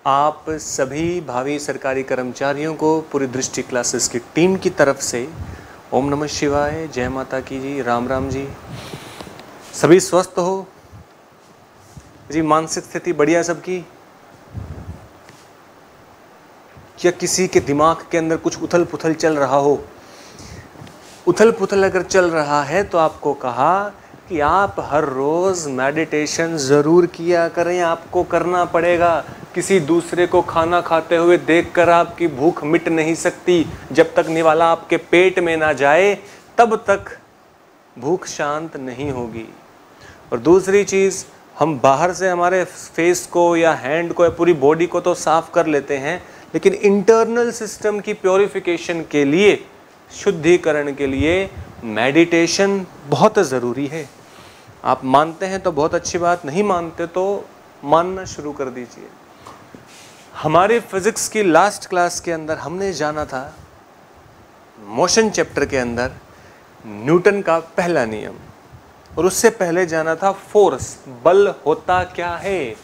आप सभी भावी सरकारी कर्मचारियों को पूरी दृष्टि क्लासेस की टीम की तरफ से ओम नमः शिवाय, जय माता की जी, राम राम जी। सभी स्वस्थ हो जी? मानसिक स्थिति बढ़िया सबकी? या किसी के दिमाग के अंदर कुछ उथल पुथल चल रहा हो? उथल पुथल अगर चल रहा है तो आपको कहा कि आप हर रोज मेडिटेशन जरूर किया करें, आपको करना पड़ेगा। किसी दूसरे को खाना खाते हुए देखकर आपकी भूख मिट नहीं सकती। जब तक निवाला आपके पेट में ना जाए तब तक भूख शांत नहीं होगी। और दूसरी चीज, हम बाहर से हमारे फेस को या हैंड को या पूरी बॉडी को तो साफ कर लेते हैं, लेकिन इंटरनल सिस्टम की प्योरिफिकेशन के लिए, शुद्धिकरण के लिए मेडिटेशन बहुत ज़रूरी है। आप मानते हैं तो बहुत अच्छी बात, नहीं मानते तो मानना शुरू कर दीजिए। हमारे फिजिक्स की लास्ट क्लास के अंदर हमने जाना था, मोशन चैप्टर के अंदर, न्यूटन का पहला नियम, और उससे पहले जाना था फोर्स, बल होता क्या है,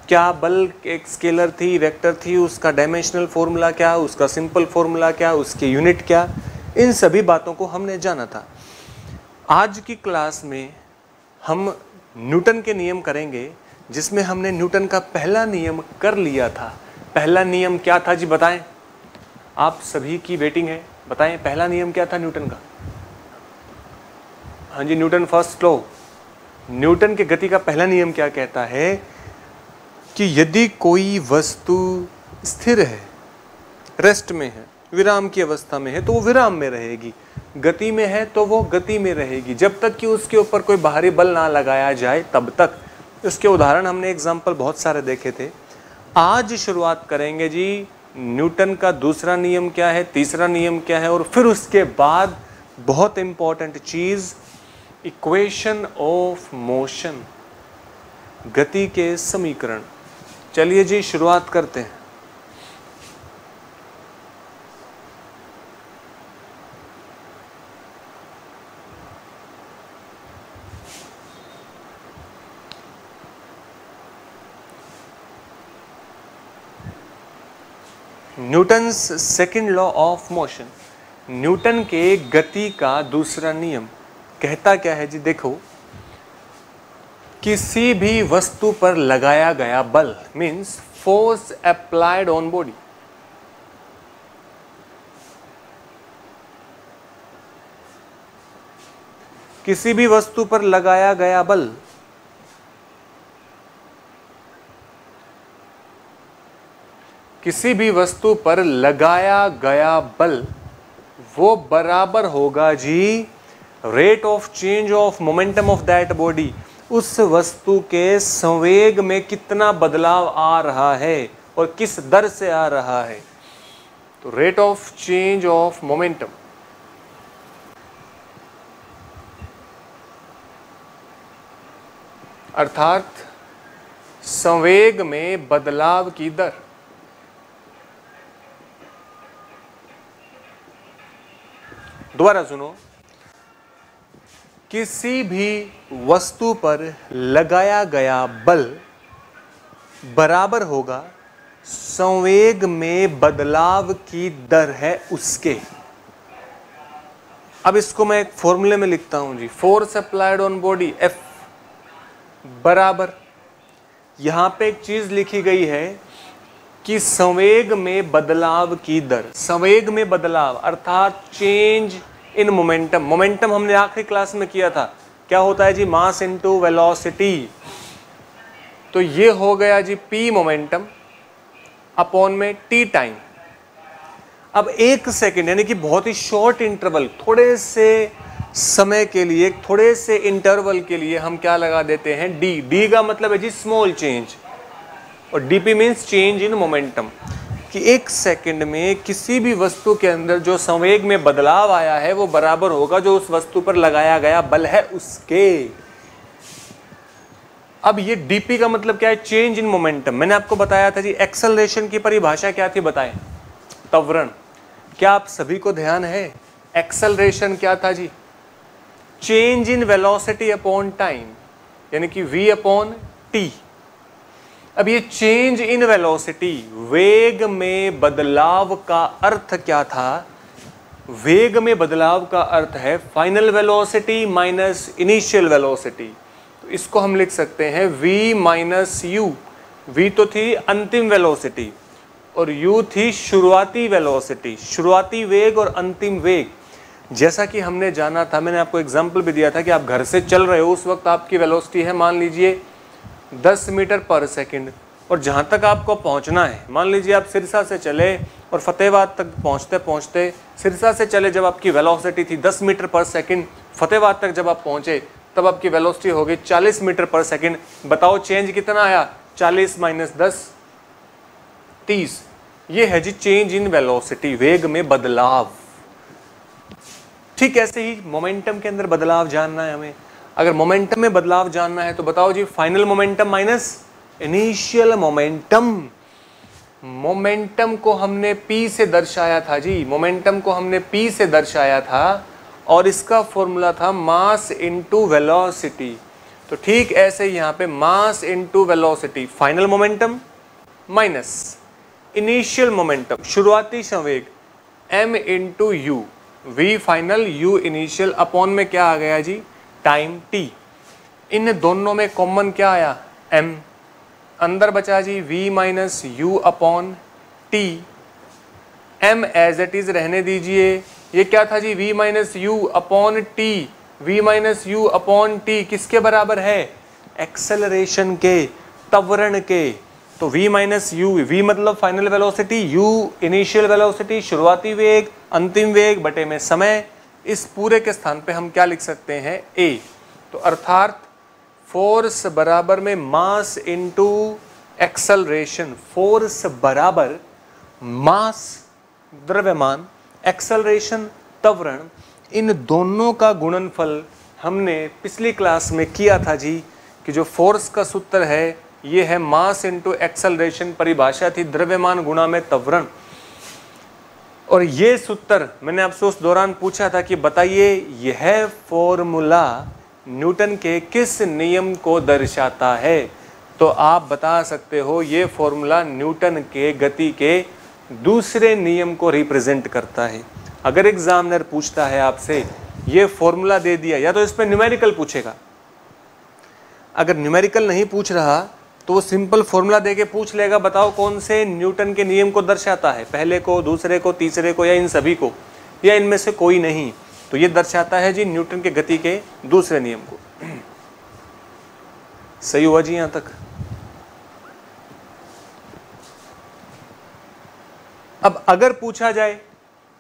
क्या बल एक स्केलर थी, वेक्टर थी, उसका डायमेंशनल फॉर्मूला क्या, उसका सिंपल फॉर्मूला क्या, उसके यूनिट क्या, इन सभी बातों को हमने जाना था। आज की क्लास में हम न्यूटन के नियम करेंगे, जिसमें हमने न्यूटन का पहला नियम कर लिया था। पहला नियम क्या था जी, बताएं? आप सभी की वेटिंग है, बताएं पहला नियम क्या था न्यूटन का? हाँ जी, न्यूटन फर्स्ट लॉ। न्यूटन के गति का पहला नियम क्या कहता है कि यदि कोई वस्तु स्थिर है, रेस्ट में है, विराम की अवस्था में है, तो वो विराम में रहेगी। गति में है तो वो गति में रहेगी, जब तक कि उसके ऊपर कोई बाहरी बल ना लगाया जाए तब तक। इसके उदाहरण हमने एग्जाम्पल बहुत सारे देखे थे। आज शुरुआत करेंगे जी, न्यूटन का दूसरा नियम क्या है, तीसरा नियम क्या है, और फिर उसके बाद बहुत इंपॉर्टेंट चीज, इक्वेशन ऑफ मोशन, गति के समीकरण। चलिए जी शुरुआत करते हैं। Newton's second law of motion, Newton के गति का दूसरा नियम कहता क्या है जी? देखो, किसी भी वस्तु पर लगाया गया बल, means force applied on body, किसी भी वस्तु पर लगाया गया बल किसी भी वस्तु पर लगाया गया बल वो बराबर होगा जी rate of change of momentum of that body, उस वस्तु के संवेग में कितना बदलाव आ रहा है और किस दर से आ रहा है। तो rate of change of momentum, अर्थात संवेग में बदलाव की दर। दोबारा सुनो, किसी भी वस्तु पर लगाया गया बल बराबर होगा संवेग में बदलाव की दर है उसके। अब इसको मैं एक फॉर्मूले में लिखता हूं जी, force applied on body F बराबर, यहां पे एक चीज लिखी गई है कि संवेग में बदलाव की दर, संवेग में बदलाव अर्थात चेंज इन मोमेंटम। मोमेंटम हमने आखिरी क्लास में किया था, क्या होता है जी? मास इनटू वेलोसिटी। तो ये हो गया जी P मोमेंटम अपॉन में T टाइम। अब एक सेकंड यानी कि बहुत ही शॉर्ट इंटरवल, थोड़े से समय के लिए, थोड़े से इंटरवल के लिए हम क्या लगा देते हैं? D। D का मतलब है जी स्मॉल चेंज, और dp means change in momentum, कि एक सेकंड में किसी भी वस्तु के अंदर जो संवेग में बदलाव आया है वो बराबर होगा जो उस वस्तु पर लगाया गया बल है उसके। अब ये dp का मतलब क्या है? Change in momentum. मैंने आपको बताया था जी एक्सेलरेशन की परिभाषा क्या थी, बताएं? त्वरण। क्या आप सभी को ध्यान है? एक्सेलरेशन क्या था जी? Change in velocity upon time, यानी कि v अपॉन t। अब ये चेंज इन वेलोसिटी, वेग में बदलाव का अर्थ क्या था? वेग में बदलाव का अर्थ है final velocity minus initial velocity. तो इसको हम लिख सकते हैं v माइनस यू। v तो थी अंतिम वेलोसिटी और u थी शुरुआती वेलोसिटी, शुरुआती वेग और अंतिम वेग। जैसा कि हमने जाना था, मैंने आपको एग्जांपल भी दिया था कि आप घर से चल रहे हो, उस वक्त आपकी वेलोसिटी है मान लीजिए 10 मीटर पर सेकंड, और जहाँ तक आपको पहुँचना है, मान लीजिए आप सिरसा से चले और फतेहाबाद तक पहुँचते पहुँचते, सिरसा से चले जब आपकी वेलोसिटी थी 10 मीटर पर सेकंड, फतेहाबाद तक जब आप पहुँचे तब आपकी वेलोसिटी हो गई 40 मीटर पर सेकंड। बताओ चेंज कितना आया? 40 माइनस 10 30। ये है जी चेंज इन वेलोसिटी, वेग में बदलाव। ठीक ऐसे ही मोमेंटम के अंदर बदलाव जानना है हमें। अगर मोमेंटम में बदलाव जानना है तो बताओ जी final momentum minus initial momentum. Momentum को हमने p से दर्शाया था जी, मोमेंटम को हमने p से दर्शाया था और इसका फॉर्मूला था मास इनटू वेलोसिटी। तो ठीक ऐसे यहाँ पे मास into velocity, final momentum minus initial momentum, शुरुआती संवेग, m into you, v final u initial, upon में क्या आ गया जी? Time t। इन दोनों में कॉमन क्या आया? m। अंदर बचा जी v minus U upon t। m as it is रहने दीजिए। ये क्या था जी? v minus U upon t। v minus U upon t किसके बराबर है? एक्सेलरेशन के, त्वरण के। तो v माइनस यू, v मतलब final velocity, u initial velocity, शुरुआती वेग, अंतिम वेग बटे में समय। इस पूरे के स्थान पे हम क्या लिख सकते हैं? a। तो अर्थात फोर्स बराबर में मास इनटू एक्सेलरेशन, फोर्स बराबर मास द्रव्यमान, एक्सेलरेशन त्वरण, इन दोनों का गुणनफल हमने पिछली क्लास में किया था जी, कि जो फोर्स का सूत्र है ये है मास इनटू एक्सेलरेशन, परिभाषा थी द्रव्यमान गुणा में त्वरण। और ये सूत्र मैंने आपसे उस दौरान पूछा था कि बताइए यह फॉर्मूला न्यूटन के किस नियम को दर्शाता है? तो आप बता सकते हो ये फॉर्मूला न्यूटन के गति के दूसरे नियम को रिप्रेजेंट करता है। अगर एग्जामिनर पूछता है आपसे ये फॉर्मूला दे दिया, या तो इस पर न्यूमेरिकल पूछेगा, अगर न्यूमेरिकल नहीं पूछ रहा तो वो सिंपल फॉर्मूला देके पूछ लेगा बताओ कौन से न्यूटन के नियम को दर्शाता है, पहले को, दूसरे को, तीसरे को, या इन सभी को, या इनमें से कोई नहीं। तो ये दर्शाता है जी न्यूटन के गति के दूसरे नियम को। सही हुआ जी यहां तक? अब अगर पूछा जाए,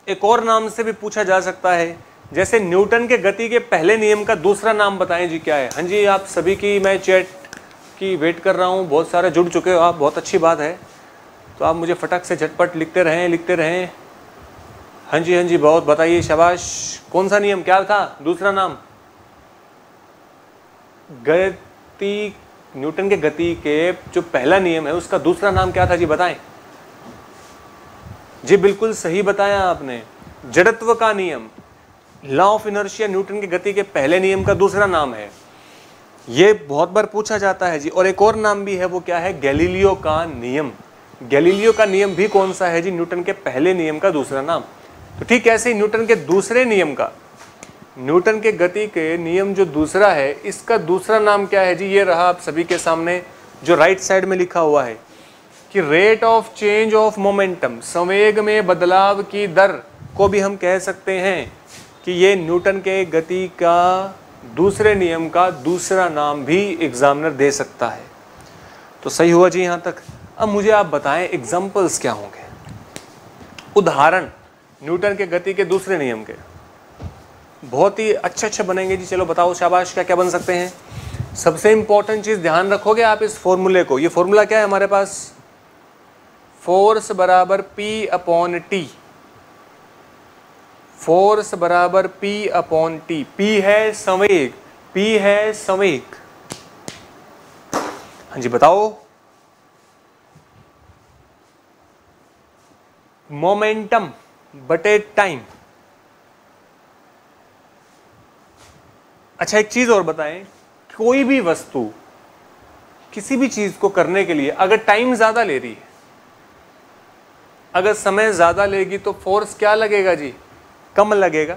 एक और नाम से भी पूछा जा सकता है, जैसे न्यूटन के गति के पहले नियम का दूसरा नाम बताएं जी क्या है? हाँ जी, आप सभी की मैं चैट की वेट कर रहा हूँ, बहुत सारे जुड़ चुके हो आप, बहुत अच्छी बात है। तो आप मुझे फटक से झटपट लिखते रहें। हाँ जी बहुत, बताइए, शाबाश। कौन सा नियम, क्या था दूसरा नाम? गति, न्यूटन के गति के जो पहला नियम है उसका दूसरा नाम क्या था जी, बताएं जी। बिल्कुल सही बताया आपने, जड़त्व का नियम, लॉ ऑफ इनर्शिया न्यूटन के गति के पहले नियम का दूसरा नाम है। ये बहुत बार पूछा जाता है जी। और एक और नाम भी है, वो क्या है? गैलीलियो का नियम। गैलीलियो का नियम भी कौन सा है जी? न्यूटन के पहले नियम का दूसरा नाम। तो ठीक ऐसे ही न्यूटन के दूसरे नियम का, न्यूटन के गति के नियम जो दूसरा है, इसका दूसरा नाम क्या है जी? ये रहा आप सभी के सामने जो राइट साइड में लिखा हुआ है कि rate of change of momentum, संवेग में बदलाव की दर को भी हम कह सकते हैं कि ये न्यूटन के गति का दूसरे नियम का दूसरा नाम भी एग्जामिनर दे सकता है। तो सही हुआ जी यहाँ तक? अब मुझे आप बताएं एग्जाम्पल्स क्या होंगे, उदाहरण न्यूटन के गति के दूसरे नियम के। बहुत ही अच्छे बनेंगे जी। चलो बताओ, शाबाश, क्या क्या बन सकते हैं? सबसे इंपॉर्टेंट चीज ध्यान रखोगे आप इस फॉर्मूले को। ये फॉर्मूला क्या है हमारे पास? फोर्स बराबर P अपॉन T, फोर्स बराबर P अपॉन T। P है संवेग, P है संवेग। हाँ जी बताओ। मोमेंटम बटे टाइम। अच्छा एक चीज और बताएं, कोई भी वस्तु किसी भी चीज को करने के लिए अगर टाइम ज्यादा ले रही है, अगर समय ज्यादा लेगी तो फोर्स क्या लगेगा जी? कम लगेगा।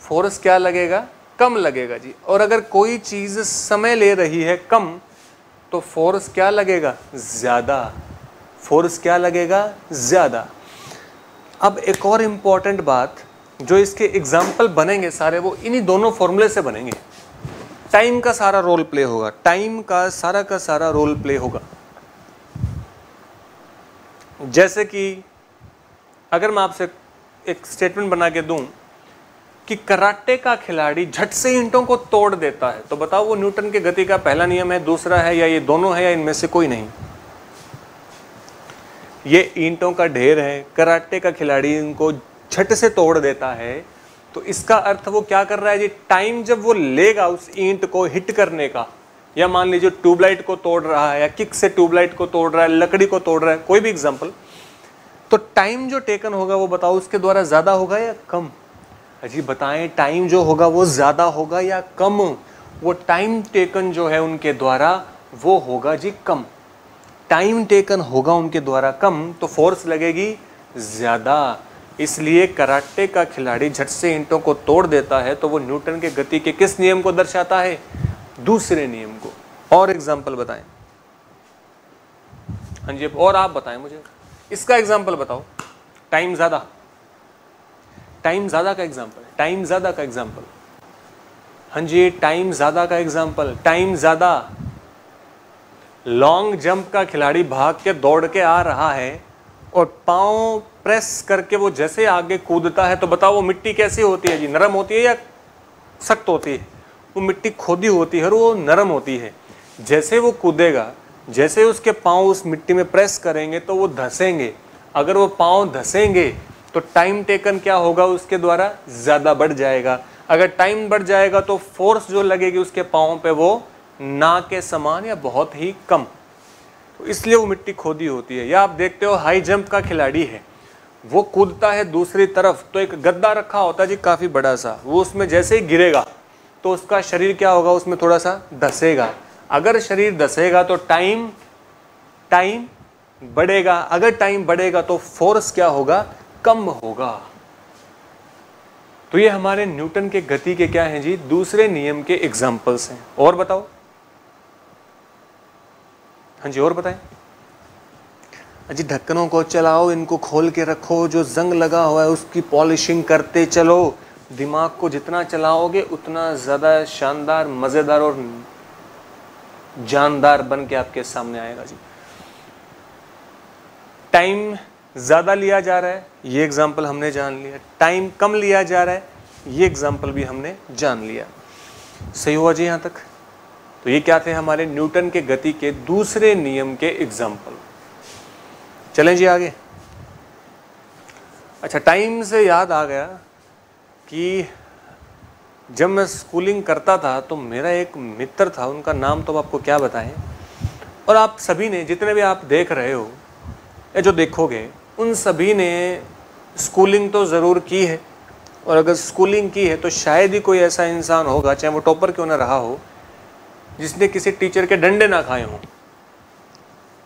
फोर्स क्या लगेगा? कम लगेगा जी। और अगर कोई चीज समय ले रही है कम, तो फोर्स क्या लगेगा? ज्यादा। फोर्स क्या लगेगा? ज्यादा। अब एक और इंपॉर्टेंट बात, जो इसके एग्जाम्पल बनेंगे सारे वो इन्हीं दोनों फॉर्मूले से बनेंगे। टाइम का सारा रोल प्ले होगा, टाइम का सारा रोल प्ले होगा। जैसे कि अगर मैं आपसे एक स्टेटमेंट बना के दूं कि कराटे का खिलाड़ी झट से ईंटों को तोड़ देता है, तो बताओ वो न्यूटन के गति का पहला नियम है, दूसरा है, या ये दोनों है, या इनमें से कोई नहीं? ये ईंटों का ढेर है, कराटे का खिलाड़ी इनको झट से तोड़ देता है, तो इसका अर्थ वो क्या कर रहा है जी? टाइम जब वो लेगा उस ईंट को हिट करने का, या मान लीजिए ट्यूबलाइट को तोड़ रहा है, या किक से ट्यूबलाइट को तोड़ रहा है, लकड़ी को तोड़ रहा है, कोई भी एग्जांपल, तो टाइम जो टेकन होगा वो बताओ उसके द्वारा ज्यादा होगा या कम? अजी बताएं, टाइम जो होगा वो ज्यादा होगा या कम? वो टाइम टेकन जो है उनके द्वारा वो होगा जी कम। टाइम टेकन होगा उनके द्वारा कम, तो फोर्स लगेगी ज्यादा। इसलिए कराटे का खिलाड़ी झट से ईंटों को तोड़ देता है, तो वो न्यूटन के गति के किस नियम को दर्शाता है? दूसरे नियम को। और एग्जाम्पल बताएं। हाँ जी, और आप बताएं मुझे, इसका एग्जाम्पल बताओ। टाइम ज्यादा, टाइम ज्यादा का एग्जाम्पल, टाइम ज्यादा का एग्जाम्पल। हाँ जी, टाइम ज्यादा का एग्जाम्पल, टाइम ज्यादा। लॉन्ग जंप का खिलाड़ी भाग के दौड़ के आ रहा है और पांव प्रेस करके वो जैसे आगे कूदता है, तो बताओ वो मिट्टी कैसी होती है जी? नरम होती है या सख्त होती है? वो मिट्टी खोदी होती है और वो नरम होती है। जैसे वो कूदेगा, जैसे उसके पांव उस मिट्टी में प्रेस करेंगे तो वो धसेंगे। अगर वो पांव धसेंगे तो टाइम टेकन क्या होगा उसके द्वारा? ज्यादा बढ़ जाएगा। अगर टाइम बढ़ जाएगा तो फोर्स जो लगेगी उसके पांव पे वो ना के समान या बहुत ही कम, तो इसलिए वो मिट्टी खोदी होती है। या आप देखते हो हाई जंप का खिलाड़ी है, वो कूदता है दूसरी तरफ, तो एक गद्दा रखा होता है जी काफी बड़ा सा, वो उसमें जैसे ही गिरेगा तो उसका शरीर क्या होगा? उसमें थोड़ा सा धसेगा। अगर शरीर धसेगा तो टाइम बढ़ेगा। अगर टाइम बढ़ेगा तो फोर्स क्या होगा? कम होगा। तो ये हमारे न्यूटन के गति के क्या हैं जी? दूसरे नियम के एग्जाम्पल्स हैं। और बताओ। हाँ जी, और बताएं। अजी ढक्कनों को चलाओ, इनको खोल के रखो, जो जंग लगा हुआ है उसकी पॉलिशिंग करते चलो। दिमाग को जितना चलाओगे उतना ज़्यादा शानदार, मज़ेदार और जानदार बन के आपके सामने आएगा जी। टाइम ज़्यादा लिया जा रहा है, ये एग्जाम्पल हमने जान लिया। टाइम कम लिया जा रहा है, ये एग्जाम्पल भी हमने जान लिया। सही हुआ जी यहाँ तक? तो ये क्या थे? हमारे न्यूटन के गति के दूसरे नियम के एग्जाम्पल। चलें जी आगे। अच्छा, टाइम से याद आ गया कि जब मैं स्कूलिंग करता था तो मेरा एक मित्र था, उनका नाम तो आपको क्या बताएं। और आप सभी ने, जितने भी आप देख रहे हो या जो देखोगे, उन सभी ने स्कूलिंग तो ज़रूर की है। और अगर स्कूलिंग की है तो शायद ही कोई ऐसा इंसान होगा, चाहे वो टॉपर क्यों ना रहा हो, जिसने किसी टीचर के डंडे ना खाए हों।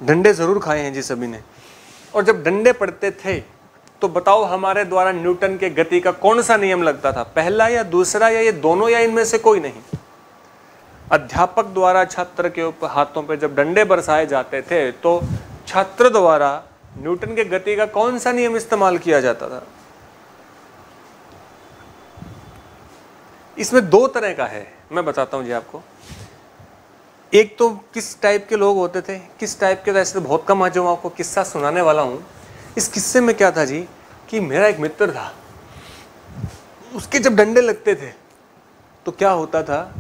डंडे ज़रूर खाए हैं जी सभी ने। और जब डंडे पड़ते थे तो बताओ हमारे द्वारा न्यूटन के गति का कौन सा नियम लगता था? पहला या दूसरा, या ये दोनों, या इनमें से कोई नहीं? अध्यापक द्वारा छात्र के ऊपर हाथों पे जब डंडे बरसाए जाते थे तो छात्र द्वारा न्यूटन के गति का कौन सा नियम इस्तेमाल किया जाता था? इसमें दो तरह का है, मैं बताता हूं जी आपको। एक तो किस टाइप के लोग होते थे, किस टाइप के, ऐसे तो बहुत कम आज मैं आपको किस्सा सुनाने वाला हूं। इस किस्से में क्या था जी कि मेरा एक मित्र था, उसके जब डंडे लगते थे तो क्या होता था,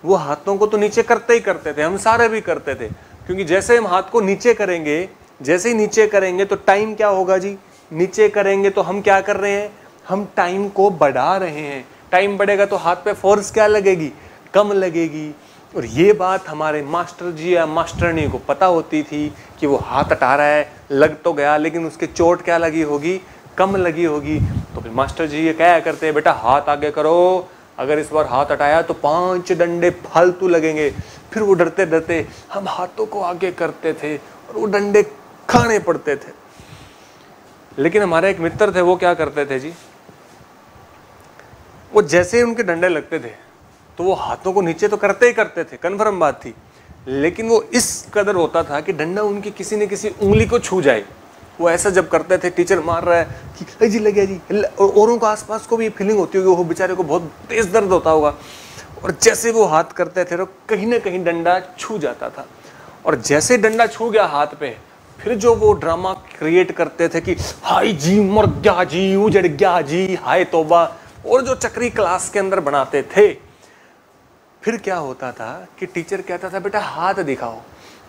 वो हाथों को तो नीचे करते ही करते थे, हम सारे भी करते थे, क्योंकि जैसे हम हाथ को नीचे करेंगे, जैसे ही नीचे करेंगे तो टाइम क्या होगा जी? नीचे करेंगे तो हम क्या कर रहे हैं? हम टाइम को बढ़ा रहे हैं। टाइम बढ़ेगा तो हाथ पे फोर्स क्या लगेगी? कम लगेगी। और ये बात हमारे मास्टर जी या मास्टरनी को पता होती थी कि वो हाथ हटा रहा है, लग तो गया लेकिन उसके चोट क्या लगी होगी? कम लगी होगी। तो फिर मास्टर जी ये क्या करते हैं, बेटा हाथ आगे करो, अगर इस बार हाथ हटाया तो 5 डंडे फालतू लगेंगे। फिर वो डरते डरते हम हाथों को आगे करते थे और वो डंडे खाने पड़ते थे। लेकिन हमारे एक मित्र थे, वो क्या करते थे जी, वो जैसे ही उनके डंडे लगते थे तो वो हाथों को नीचे तो करते ही करते थे, कन्फर्म बात थी, लेकिन वो इस कदर होता था कि डंडा उनकी किसी न किसी उंगली को छू जाए। वो ऐसा जब करते थे, टीचर मार रहा है कि जी लग गया जी, और औरों को आसपास को भी फीलिंग होती होगी, वो बेचारे को बहुत तेज दर्द होता होगा, और जैसे वो हाथ करते थे तो कहीं ना कहीं डंडा छू जाता था। और जैसे डंडा छू गया हाथ पे, फिर जो वो ड्रामा क्रिएट करते थे कि हाय जी मर गया जी, उजड़ गया जी, हाय तौबा, और जो चक्री क्लास के अंदर बनाते थे, फिर क्या होता था कि टीचर कहता था बेटा हाथ दिखाओ।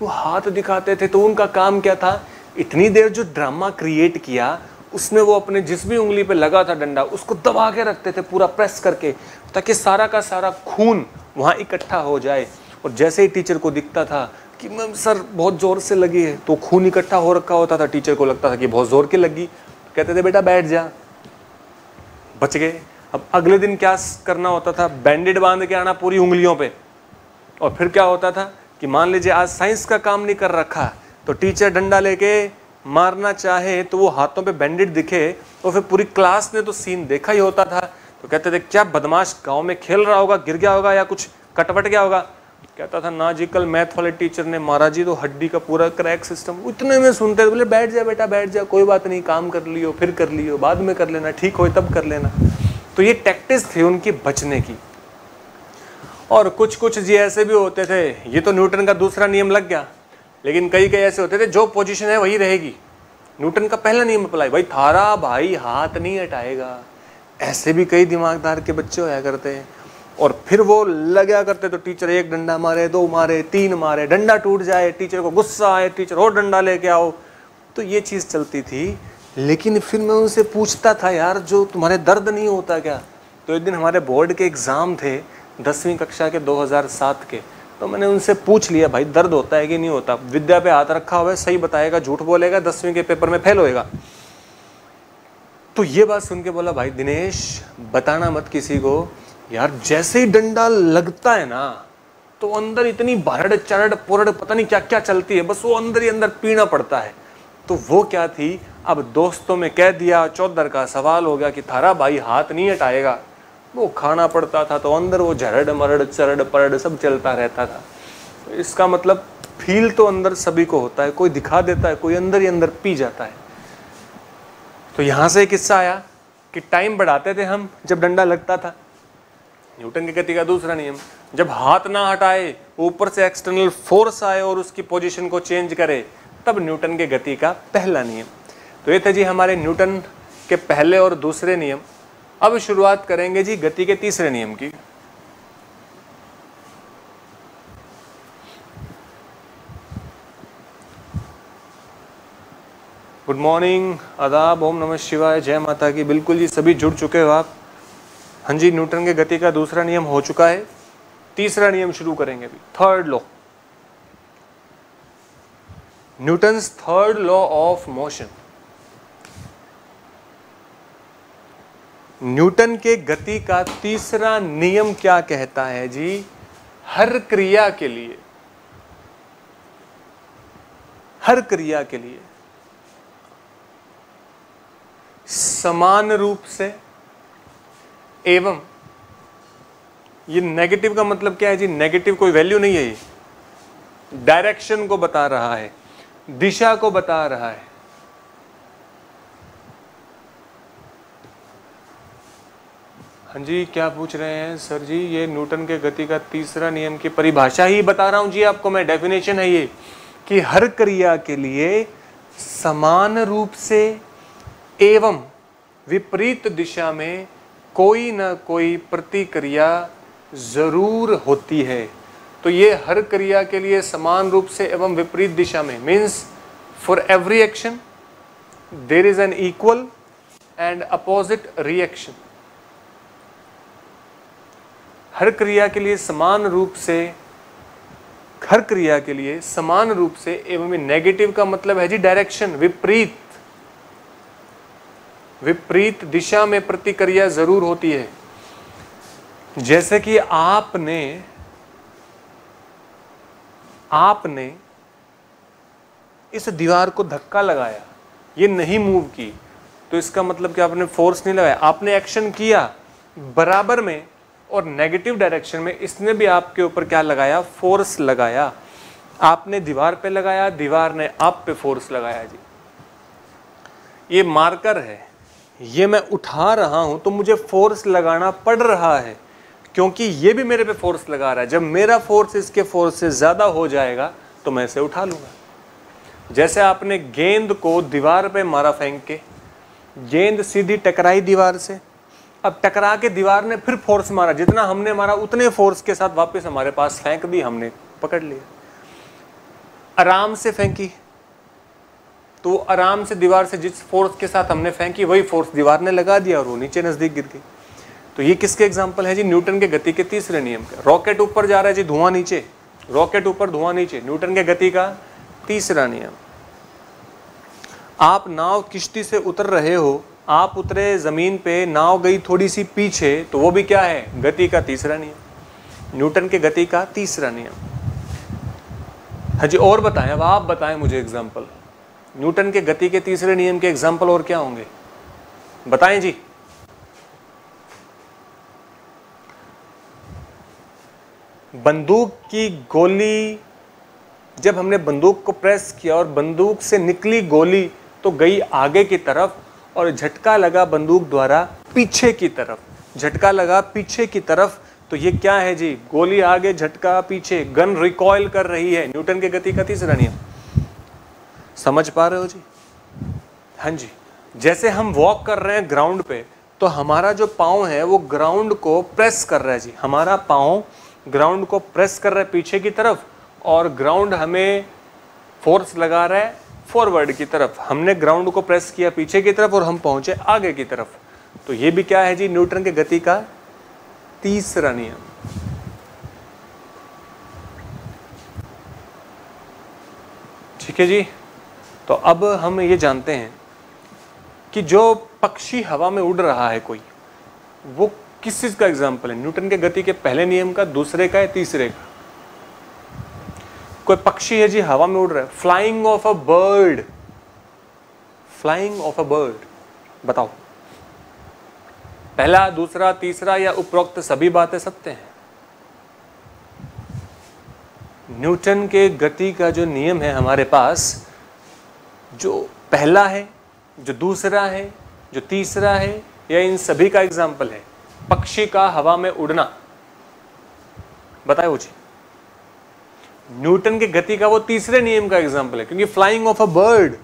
वो हाथ दिखाते थे तो उनका काम क्या था, इतनी देर जो ड्रामा क्रिएट किया उसमें वो अपने जिस भी उंगली पे लगा था डंडा उसको दबा के रखते थे पूरा प्रेस करके, ताकि सारा का सारा खून वहाँ इकट्ठा हो जाए। और जैसे ही टीचर को दिखता था कि मैम सर बहुत ज़ोर से लगी है, तो खून इकट्ठा हो रखा होता था, टीचर को लगता था कि बहुत ज़ोर की लगी, कहते थे बेटा बैठ जा, बच गए। अब अगले दिन क्या करना होता था, बैंडेड बांध के आना पूरी उंगलियों पे। और फिर क्या होता था कि मान लीजिए आज साइंस का काम नहीं कर रखा, तो टीचर डंडा लेके मारना चाहे तो वो हाथों पे बैंडेड दिखे, तो फिर पूरी क्लास ने तो सीन देखा ही होता था, तो कहते थे क्या बदमाश गांव में खेल रहा होगा, गिर गया होगा या कुछ कटवट गया होगा। कहता था ना जी कल मैथ वाले टीचर ने मारा जी, तो हड्डी का पूरा क्रैक सिस्टम। इतने में सुनते थे, बोले बैठ जा बेटा बैठ जा, कोई बात नहीं, काम कर लियो, फिर कर लियो, बाद में कर लेना, ठीक हो तब कर लेना। तो ये टैक्टिस थी उनकी बचने की। और कुछ कुछ जी ऐसे भी होते थे, ये तो न्यूटन का दूसरा नियम लग गया, लेकिन कई कई ऐसे होते थे जो पोजीशन है वही रहेगी, न्यूटन का पहला नियम अप्लाई, भाई थारा भाई हाथ नहीं हटाएगा। ऐसे भी कई दिमागदार के बच्चे होया करते हैं। और फिर वो लगा करते तो टीचर एक डंडा मारे, दो मारे, तीन मारे, डंडा टूट जाए, टीचर को गुस्सा आए, टीचर और डंडा लेके आओ, तो ये चीज़ चलती थी। लेकिन फिर मैं उनसे पूछता था यार जो तुम्हारे दर्द नहीं होता क्या। तो एक दिन हमारे बोर्ड के एग्ज़ाम थे 10वीं कक्षा के 2007 के, तो मैंने उनसे पूछ लिया भाई दर्द होता है कि नहीं होता, विद्या पे हाथ रखा हुआ है, सही बताएगा झूठ बोलेगा, 10वीं के पेपर में फेल होएगा। तो ये बात सुन के बोला भाई दिनेश बताना मत किसी को यार, जैसे ही डंडा लगता है ना तो अंदर इतनी भरड़ चरड़ पुरड़ पता नहीं क्या क्या चलती है, बस वो अंदर ही अंदर पीना पड़ता है। तो वो क्या थी, अब दोस्तों में कह दिया, चौधर का सवाल हो गया कि थारा भाई हाथ नहीं हटाएगा, वो खाना पड़ता था, तो अंदर वो झरड़ मरड़ चरड़ परड़ सब चलता रहता था। तो इसका मतलब फील तो अंदर सभी को होता है, कोई दिखा देता है, कोई अंदर ही अंदर पी जाता है। तो यहाँ से एक किस्सा आया कि टाइम बढ़ाते थे हम जब डंडा लगता था, न्यूटन की गति का दूसरा नियम, जब हाथ ना हटाए ऊपर से एक्सटर्नल फोर्स आए और उसकी पोजीशन को चेंज करे, तब न्यूटन के गति का पहला नियम। तो ये थे जी हमारे न्यूटन के पहले और दूसरे नियम। अब शुरुआत करेंगे जी गति के तीसरे नियम की। गुड मॉर्निंग, आदाब, ओम नमः शिवाय, जय माता की। बिल्कुल जी सभी जुड़ चुके हो आप। हाँ जी, न्यूटन के गति का दूसरा नियम हो चुका है, तीसरा नियम शुरू करेंगे अभी, third law, Newton's third law of motion. Newton के गति का तीसरा नियम क्या कहता है जी, हर क्रिया के लिए, हर क्रिया के लिए समान रूप से एवं, ये नेगेटिव का मतलब क्या है जी, नेगेटिव कोई वैल्यू नहीं है, ये डायरेक्शन को बता रहा है, दिशा को बता रहा है। हाँ जी, क्या पूछ रहे हैं सर जी, ये न्यूटन के गति का तीसरा नियम की परिभाषा ही बता रहा हूं जी आपको मैं, डेफिनेशन है ये कि हर क्रिया के लिए समान रूप से एवं विपरीत दिशा में कोई ना कोई प्रतिक्रिया जरूर होती है। तो ये हर क्रिया के लिए समान रूप से एवं विपरीत दिशा में means for every action there is an equal and opposite reaction. हर क्रिया के लिए समान रूप से, हर क्रिया के लिए समान रूप से एवं, नेगेटिव का मतलब है जी डायरेक्शन, विपरीत, विपरीत दिशा में प्रतिक्रिया जरूर होती है। जैसे कि आपने आपने इस दीवार को धक्का लगाया, ये नहीं मूव की, तो इसका मतलब कि आपने फोर्स नहीं लगाया, आपने एक्शन किया बराबर में और नेगेटिव डायरेक्शन में, इसने भी आपके ऊपर क्या लगाया, फोर्स लगाया। आपने दीवार पे लगाया, दीवार ने आप पे फोर्स लगाया जी। ये मार्कर है, ये मैं उठा रहा हूं तो मुझे फोर्स लगाना पड़ रहा है, क्योंकि ये भी मेरे पे फोर्स लगा रहा है। जब मेरा फोर्स इसके फोर्स से ज्यादा हो जाएगा तो मैं इसे उठा लूंगा। जैसे आपने गेंद को दीवार पे मारा फेंक के, गेंद सीधी टकराई दीवार से, अब टकरा के दीवार ने फिर फोर्स मारा, जितना हमने मारा उतने फोर्स के साथ वापस हमारे पास फेंक दी, हमने पकड़ लिया। आराम से फेंकी तो वो आराम से दीवार से जिस फोर्स के साथ हमने फेंकी वही फोर्स दीवार ने लगा दिया और वो नीचे नजदीक गिर गई। तो ये किसके एग्जाम्पल है जी, न्यूटन के गति के तीसरे नियम का। रॉकेट ऊपर जा रहा है जी, धुआं नीचे, रॉकेट ऊपर धुआं नीचे, न्यूटन के गति का तीसरा नियम। आप नाव किश्ती से उतर रहे हो, आप उतरे जमीन पे, नाव गई थोड़ी सी पीछे, तो वो भी क्या है, गति का तीसरा नियम, न्यूटन के गति का तीसरा नियम। हाँ जी, और बताएं, अब आप बताएं मुझे एग्जाम्पल, न्यूटन के गति के तीसरे नियम के एग्जाम्पल और क्या होंगे, बताएं जी। बंदूक की गोली, जब हमने बंदूक को प्रेस किया और बंदूक से निकली गोली तो गई आगे की तरफ और झटका लगा बंदूक द्वारा पीछे की तरफ, झटका लगा पीछे की तरफ, तो ये क्या है जी, गोली आगे झटका पीछे, गन रिकॉइल कर रही है, न्यूटन के गति का तीसरा नियम। समझ पा रहे हो जी? हाँ जी। जैसे हम वॉक कर रहे हैं ग्राउंड पे, तो हमारा जो पाँव है वो ग्राउंड को प्रेस कर रहा है जी, हमारा पाँव ग्राउंड को प्रेस कर रहा है पीछे की तरफ और ग्राउंड हमें फोर्स लगा रहा है फॉरवर्ड की तरफ। हमने ग्राउंड को प्रेस किया पीछे की तरफ और हम पहुंचे आगे की तरफ। तो ये भी क्या है जी, न्यूटन के गति का तीसरा नियम। ठीक है जी। तो अब हम ये जानते हैं कि जो पक्षी हवा में उड़ रहा है कोई, वो किस चीज का एग्जाम्पल है, न्यूटन के गति के पहले नियम का, दूसरे का या तीसरे का? कोई पक्षी है जी हवा में उड़ रहा है, flying of a bird, flying of a bird, बताओ पहला, दूसरा, तीसरा या उपरोक्त सभी बातें सत्य हैं? न्यूटन के गति का जो नियम है हमारे पास, जो पहला है, जो दूसरा है, जो तीसरा है, या इन सभी का एग्जाम्पल है पक्षी का हवा में उड़ना? बताओ जी। न्यूटन के गति का वो तीसरे नियम का एग्जाम्पल है, क्योंकि फ्लाइंग ऑफ अ बर्ड,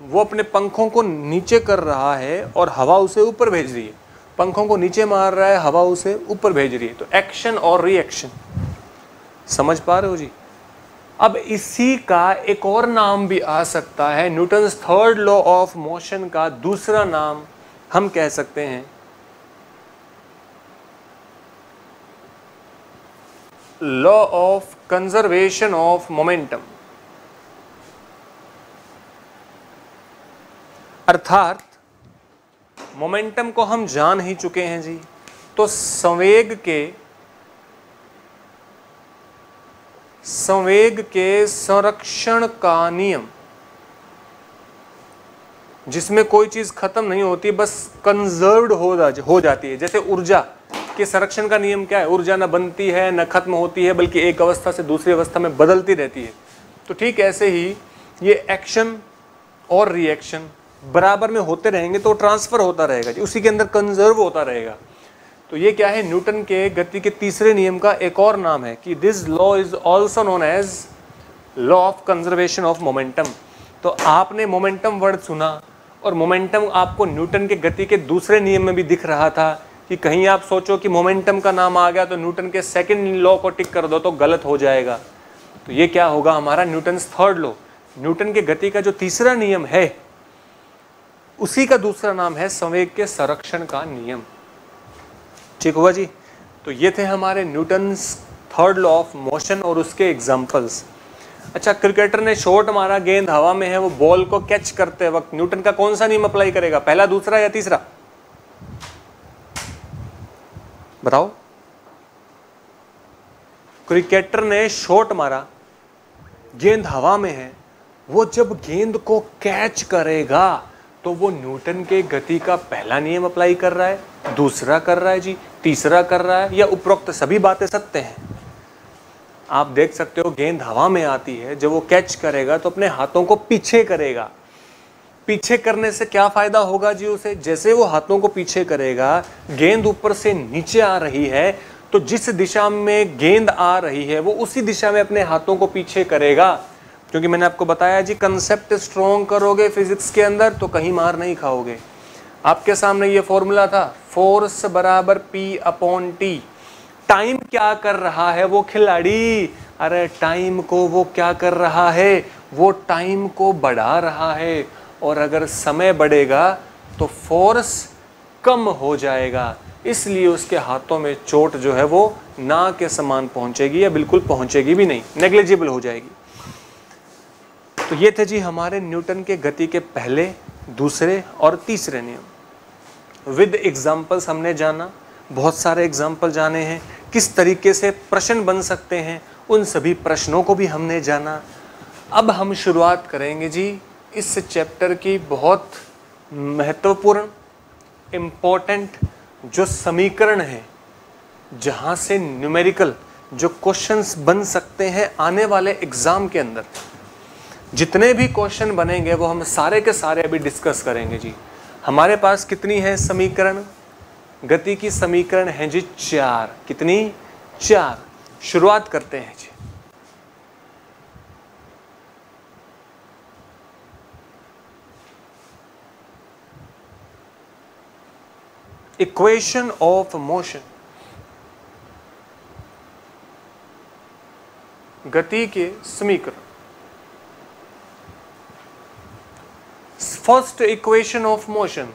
वो अपने पंखों को नीचे कर रहा है और हवा उसे ऊपर भेज रही है, पंखों को नीचे मार रहा है, हवा उसे ऊपर भेज रही है। तो एक्शन और रिएक्शन, समझ पा रहे हो जी? अब इसी का एक और नाम भी आ सकता है, Newton's third law of motion का दूसरा नाम हम कह सकते हैं law of conservation of momentum. अर्थात मोमेंटम को हम जान ही चुके हैं जी, तो संवेग के संरक्षण का नियम, जिसमें कोई चीज खत्म नहीं होती, बस कंजर्व्ड हो जाती है। जैसे ऊर्जा के संरक्षण का नियम क्या है, ऊर्जा न बनती है न खत्म होती है, बल्कि एक अवस्था से दूसरी अवस्था में बदलती रहती है। तो ठीक ऐसे ही ये एक्शन और रिएक्शन बराबर में होते रहेंगे तो ट्रांसफर होता रहेगा जी, उसी के अंदर कंजर्व होता रहेगा। तो ये क्या है, न्यूटन के गति के तीसरे नियम का एक और नाम है कि this law is also known as law of conservation of momentum. तो आपने मोमेंटम वर्ड सुना और मोमेंटम आपको न्यूटन के गति के दूसरे नियम में भी दिख रहा था कि कहीं आप सोचो कि मोमेंटम का नाम आ गया तो न्यूटन के सेकंड लॉ को टिक कर दो तो गलत हो जाएगा। तो ये क्या होगा, हमारा न्यूटन्स थर्ड लॉ। न्यूटन के गति का जो तीसरा नियम है उसी का दूसरा नाम है संवेग के संरक्षण का नियम। ठीक हुआ जी। तो ये थे हमारे Newton's third law of motion और उसके एग्जांपल्स। अच्छा, क्रिकेटर ने शॉट मारा, गेंद हवा में है, वो बॉल को कैच करते वक्त न्यूटन का कौन सा नियम अप्लाई करेगा, पहला, दूसरा या तीसरा? बताओ। क्रिकेटर ने शॉट मारा, गेंद हवा में है, वो जब गेंद को कैच करेगा तो वो न्यूटन के गति का पहला नियम अप्लाई कर रहा है, दूसरा कर रहा है जी, तीसरा कर रहा है, या उपरोक्त सभी बातें सत्य हैं? आप देख सकते हो गेंद हवा में आती है, जब वो कैच करेगा तो अपने हाथों को पीछे करेगा। पीछे करने से क्या फायदा होगा जी उसे? जैसे वो हाथों को पीछे करेगा, गेंद ऊपर से नीचे आ रही है, तो जिस दिशा में गेंद आ रही है वो उसी दिशा में अपने हाथों को पीछे करेगा। क्योंकि मैंने आपको बताया जी, कंसेप्ट स्ट्रॉन्ग करोगे फिजिक्स के अंदर तो कहीं मार नहीं खाओगे। आपके सामने ये फॉर्मूला था, फोर्स बराबर P/T। टाइम क्या कर रहा है वो खिलाड़ी? अरे टाइम को वो क्या कर रहा है? वो टाइम को बढ़ा रहा है, और अगर समय बढ़ेगा तो फोर्स कम हो जाएगा, इसलिए उसके हाथों में चोट जो है वो ना के समान पहुंचेगी, या बिल्कुल पहुंचेगी भी नहीं, नेग्लिजिबल हो जाएगी। तो ये थे जी हमारे न्यूटन के गति के पहले, दूसरे और तीसरे नियम। विद एग्जाम्पल्स हमने जाना, बहुत सारे एग्जाम्पल जाने हैं, किस तरीके से प्रश्न बन सकते हैं उन सभी प्रश्नों को भी हमने जाना। अब हम शुरुआत करेंगे जी इस चैप्टर की बहुत महत्वपूर्ण, इम्पोर्टेंट जो समीकरण है, जहाँ से न्यूमेरिकल जो क्वेश्चंस बन सकते हैं आने वाले एग्जाम के अंदर। जितने भी क्वेश्चन बनेंगे वो हम सारे के सारे अभी डिस्कस करेंगे जी। हमारे पास कितनी है समीकरण? गति की समीकरण है जी 4। कितनी? 4। शुरुआत करते हैं जी। इक्वेशन ऑफ मोशन, गति के समीकरण। फर्स्ट इक्वेशन ऑफ मोशन,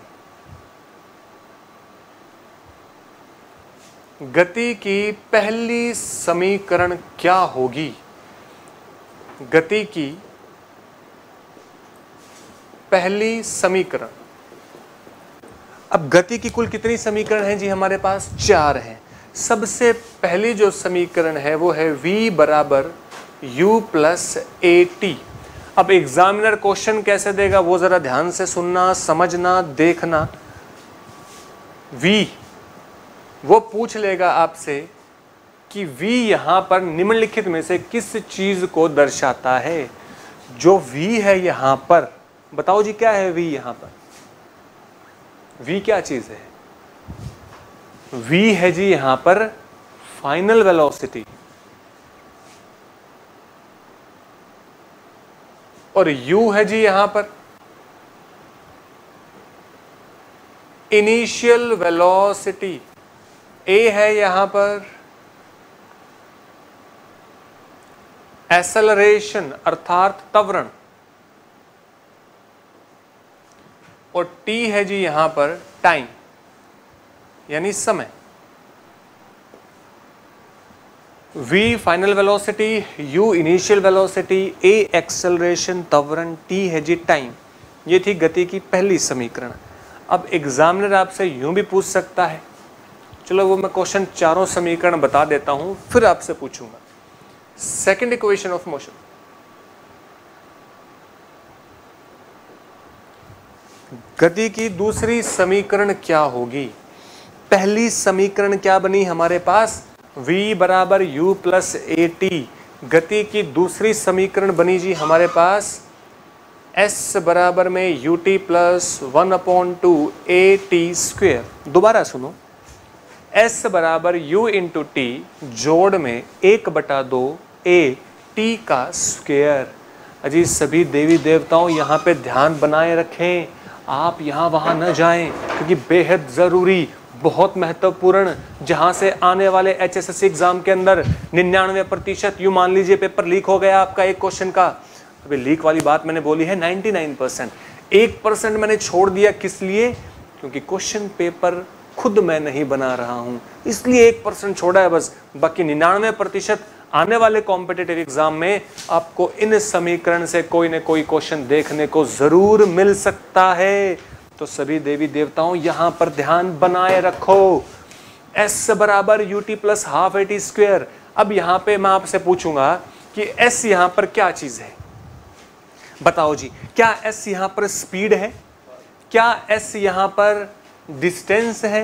गति की पहली समीकरण क्या होगी? गति की पहली समीकरण। अब गति की कुल कितनी समीकरण है जी? हमारे पास 4 हैं। सबसे पहली जो समीकरण है वो है v बराबर u प्लस at। अब एग्जामिनर क्वेश्चन कैसे देगा वो जरा ध्यान से सुनना, समझना, देखना। v वो पूछ लेगा आपसे कि v यहां पर निम्नलिखित में से किस चीज को दर्शाता है? जो v है यहां पर, बताओ जी क्या है v यहां पर? v क्या चीज है? v है जी यहां पर फाइनल वेलोसिटी, और u है जी यहां पर इनिशियल वेलोसिटी। a है यहां पर एक्सेलरेशन अर्थात त्वरण, और t है जी यहां पर टाइम यानी समय। v final velocity, u initial velocity, a acceleration त्वरण, t है जी टाइम। ये थी गति की पहली समीकरण। अब एग्जामिनर आपसे यूं भी पूछ सकता है, चलो वो मैं क्वेश्चन चारों समीकरण बता देता हूं फिर आपसे पूछूंगा। सेकंड इक्वेशन ऑफ मोशन, गति की दूसरी समीकरण क्या होगी? पहली समीकरण क्या बनी हमारे पास? v बराबर u प्लस at। गति की दूसरी समीकरण बनी जी हमारे पास s बराबर में ut प्लस 1/2 at स्क्वेयर। दोबारा सुनो, s बराबर u इंटू टी जोड़ में 1/2 a t का स्क्वेयर। अजी सभी देवी देवताओं यहाँ पे ध्यान बनाए रखें, आप यहाँ वहाँ न जाएं, क्योंकि बेहद ज़रूरी, बहुत महत्वपूर्ण, जहाँ से आने वाले HSSC एग्जाम के अंदर 99%, यूँ मान लीजिए पेपर लीक हो गया आपका एक क्वेश्चन का। अभी लीक वाली बात मैंने बोली है 99%, 1% मैंने छोड़ दिया। किस लिए? क्योंकि क्वेश्चन पेपर खुद मैं नहीं बना रहा हूँ, इसलिए 1% छोड़ा है बस। बाकी 99% आने वाले कॉम्पिटिटिव एग्जाम में आपको इन समीकरण से कोई न कोई क्वेश्चन देखने को जरूर मिल सकता है। तो सभी देवी देवताओं यहाँ पर ध्यान बनाए रखो। s बराबर ut plus half at square. अब यहाँ पे मैं आपसे पूछूंगा कि कि s यहां पर क्या चीज है। बताओ जी, क्या s यहां पर स्पीड है, क्या s यहां पर डिस्टेंस है,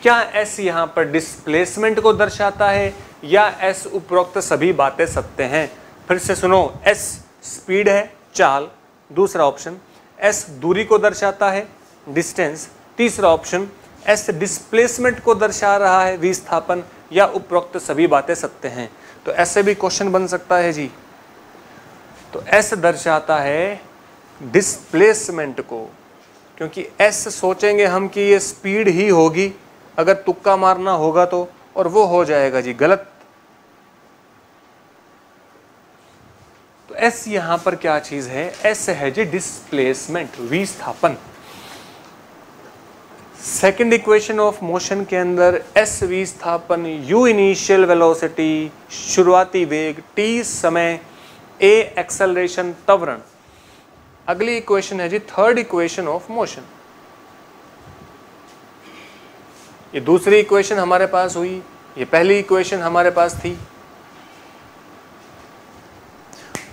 क्या s यहां पर डिस्प्लेसमेंट को दर्शाता है, या s उपरोक्त सभी बातें सत्य हैं। फिर से सुनो, s स्पीड है, चाल, दूसरा ऑप्शन। s दूरी को दर्शाता है, डिस्टेंस, तीसरा ऑप्शन। s डिस्प्लेसमेंट को दर्शा रहा है, विस्थापन, या उपरोक्त सभी बातें सत्य हैं। तो ऐसे भी क्वेश्चन बन सकता है जी। तो s दर्शाता है डिस्प्लेसमेंट को, क्योंकि s सोचेंगे हम कि ये स्पीड ही होगी, अगर तुक्का मारना होगा तो, और वो हो जाएगा जी गलत। तो s यहां पर क्या चीज है, s है जी डिस्प्लेसमेंट, विस्थापन। सेकेंड इक्वेशन ऑफ मोशन के अंदर s विस्थापन, u इनिशियल वेलोसिटी शुरुआती वेग, t समय, a एक्सेलरेशन त्वरण। अगली इक्वेशन है जी थर्ड इक्वेशन ऑफ मोशन। ये दूसरी इक्वेशन हमारे पास हुई, ये पहली इक्वेशन हमारे पास थी,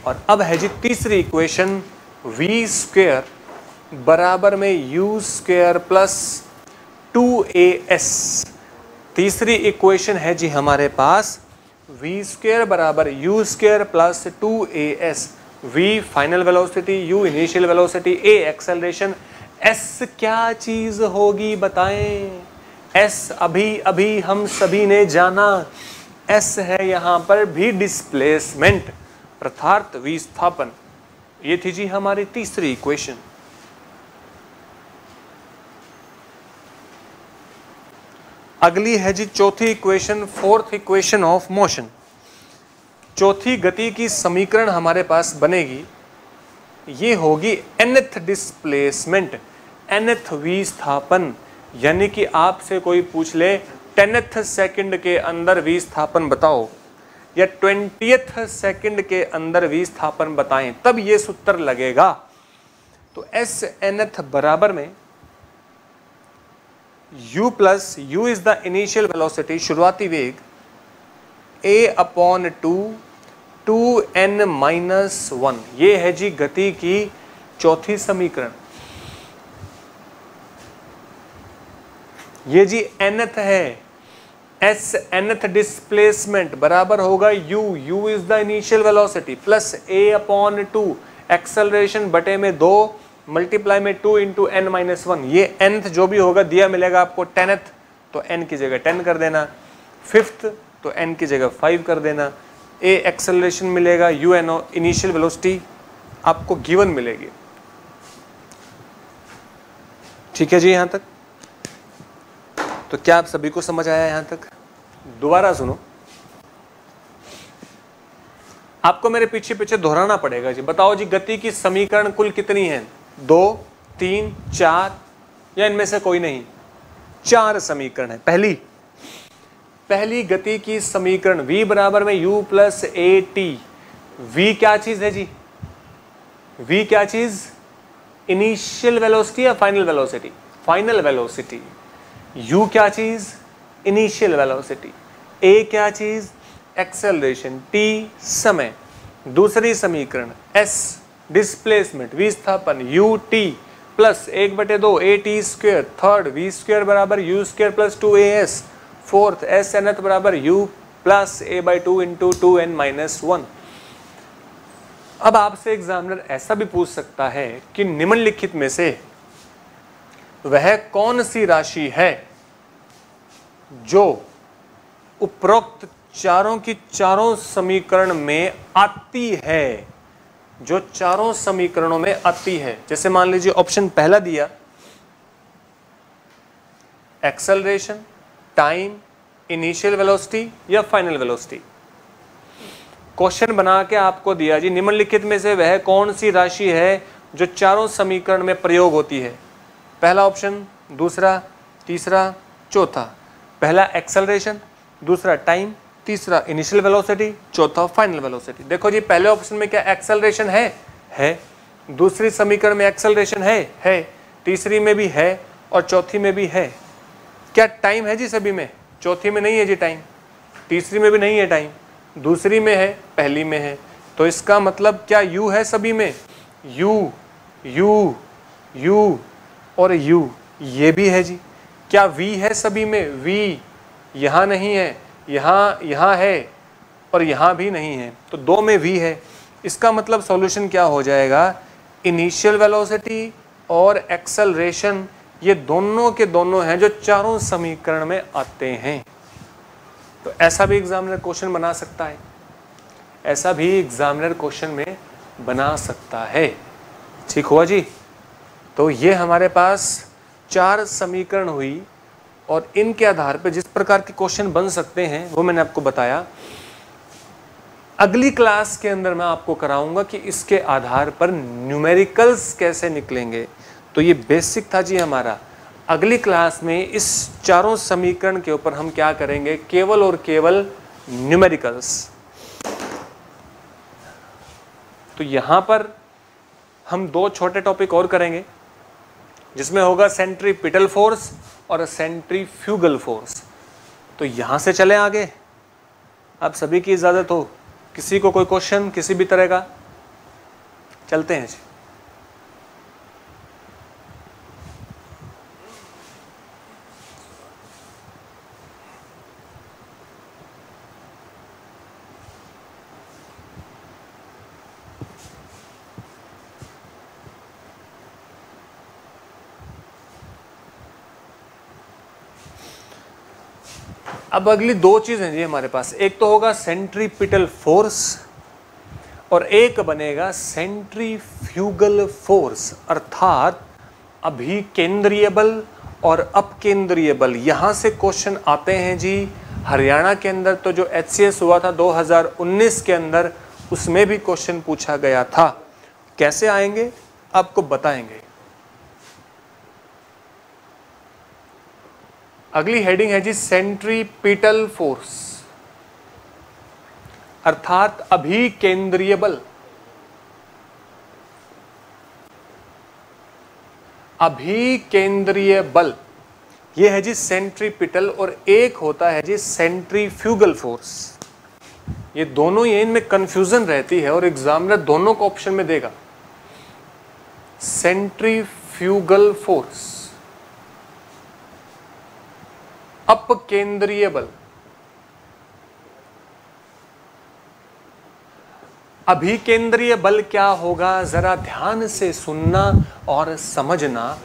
और अब है जी तीसरी इक्वेशन, v स्क्वायर बराबर में u स्क्वायर प्लस 2as। तीसरी इक्वेशन है जी हमारे पास v स्क्वायर बराबर u square plus 2as। v final velocity, u initial velocity, a acceleration. s क्या चीज होगी बताएं। s अभी अभी हम सभी ने जाना, s है यहां पर भी डिस्प्लेसमेंट अर्थात विस्थापन। ये थी जी हमारी तीसरी इक्वेशन। अगली है जी चौथी equation, fourth equation of motion. चौथी गति की समीकरण हमारे पास बनेगी, ये होगी nth डिस्प्लेसमेंट, nth विस्थापन। यानी कि आपसे कोई पूछ ले 10th सेकंड के अंदर विस्थापन बताओ, या 20th सेकंड के अंदर विस्थापन बताएं, तब ये सूत्र लगेगा। तो s nth बराबर में u plus u is the initial velocity शुरुआती वेग, a अपॉन 2n माइनस 1। ये है जी गति की चौथी समीकरण। ये जी nth है, s nth डिस्प्लेसमेंट बराबर होगा u is the initial velocity plus a upon 2 acceleration बटे में 2 मल्टीप्लाई में 2 इंटू n माइनस 1। ये nth जो भी होगा दिया मिलेगा आपको 10th, तो n की जगह 10 कर देना, 5th तो n की जगह 5 कर देना, a एक्सेलरेशन मिलेगा, u इनिशियल वेलोसिटी आपको गिवन मिलेगी। ठीक है जी यहां तक। तो क्या आप सभी को समझ आया यहां तक? दोबारा सुनो, आपको मेरे पीछे पीछे दोहराना पड़ेगा जी। बताओ जी गति की समीकरण कुल कितनी है? 2, 3, 4, या इनमें से कोई नहीं? 4 समीकरण है। पहली गति की समीकरण v बराबर में u plus A T. v क्या चीज है जी? v क्या चीज? इनिशियल वेलोसिटी या final velocity? Final velocity. u क्या चीज? Initial velocity. a क्या चीज? एक्सेलरेशन। t समय। दूसरी समीकरण s डिस्प्लेसमेंट विस्थापन, ut plus 1/2 a t square. Third v square बराबर u square plus 2as। Fourth s nth बराबर u plus a/2 into 2n minus 1। अब आपसे एग्जामिनर ऐसा भी पूछ सकता है कि निम्नलिखित में से वह कौन सी राशि है जो उपरोक्त चारों की चारों समीकरण में आती है, जो चारों समीकरणों में आती है। जैसे मान लीजिए ऑप्शन पहला दिया एक्सेलरेशन, टाइम, इनिशियल वेलोसिटी या फाइनल वेलोसिटी। क्वेश्चन बना के आपको दिया जी निम्नलिखित में से वह कौन सी राशि है जो चारों समीकरण में प्रयोग होती है। पहला ऑप्शन, दूसरा, तीसरा, चौथा। पहला एक्सेलरेशन, दूसरा टाइम, तीसरा इनिशियल वेलोसिटी, चौथा फाइनल वेलोसिटी। देखो जी पहले ऑप्शन में क्या एक्सेलरेशन है। दूसरी समीकरण में एक्सेलरेशन है, तीसरी में भी है और चौथी में भी है। क्या टाइम है जी सभी में? चौथी में नहीं है जी टाइम, तीसरी में भी नहीं है टाइम, दूसरी में है, पहली में है। तो इसका मतलब क्या u है सभी में? u u u और u, ये भी है जी। क्या v है सभी में? v यहाँ नहीं है, यहाँ है और यहाँ भी नहीं है, तो दो में v है। इसका मतलब सॉल्यूशन क्या हो जाएगा? इनिशियल वेलोसिटी और एक्सेलरेशन ये दोनों के दोनों हैं जो चारों समीकरण में आते हैं। तो ऐसा भी एग्जामिनर क्वेश्चन बना सकता है, ऐसा भी एग्जामिनर क्वेश्चन में बना सकता है। ठीक हुआ जी। तो ये हमारे पास 4 समीकरण हुई और इनके आधार पर जिस प्रकार के क्वेश्चन बन सकते हैं वो मैंने आपको बताया। अगली क्लास के अंदर मैं आपको कराऊंगा कि इसके आधार पर न्यूमेरिकल्स कैसे निकलेंगे। तो ये बेसिक था जी हमारा। अगली क्लास में इस चारों समीकरण के ऊपर हम क्या करेंगे? केवल और केवल न्यूमेरिकल्स। तो यहां पर हम 2 छोटे टॉपिक और करेंगे जिसमें होगा सेंट्रीपिटल फोर्स और सेंट्रीफ्यूगल फोर्स। तो यहां से चलें आगे। आप सभी की इजाजत हो, किसी को कोई क्वेश्चन किसी भी तरह का? चलते हैं जी। अब अगली 2 चीजें जी हमारे पास, एक तो होगा सेंट्रीपिटल फोर्स और एक बनेगा सेंट्रीफ्यूगल फोर्स, अर्थात अभिकेंद्रीय बल और अपकेंद्रीय बल। यहां से क्वेश्चन आते हैं जी। हरियाणा के अंदर तो जो HCS हुआ था 2019 के अंदर, उसमें भी क्वेश्चन पूछा गया था। कैसे आएंगे आपको बताएंगे। अगली हेडिंग है जी सेंट्रीपिटल फोर्स, अर्थात अभिकेंद्रीय बल। अभिकेंद्रीय बल ये है जी सेंट्रीपिटल, और एक होता है जी सेंट्रीफ्यूगल फोर्स। ये दोनों ही, इनमें कंफ्यूजन रहती है और एग्जामिनर दोनों को ऑप्शन में देगा। सेंट्रीफ्यूगल फोर्स, अपकेंद्रीय बल। अभिकेंद्रीय बल क्या होगा? जरा ध्यान से सुनना और समझना।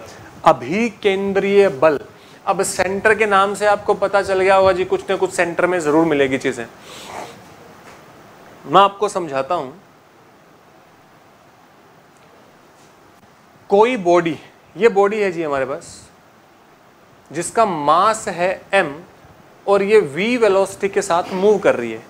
अभिकेंद्रीय बल, अब सेंटर के नाम से आपको पता चल गया होगा जी, कुछ ना कुछ सेंटर में जरूर मिलेगी चीजें। मैं आपको समझाता हूं। कोई बॉडी, ये बॉडी है जी हमारे पास, जिसका मास है m और ये v वेलोसिटी के साथ मूव कर रही है।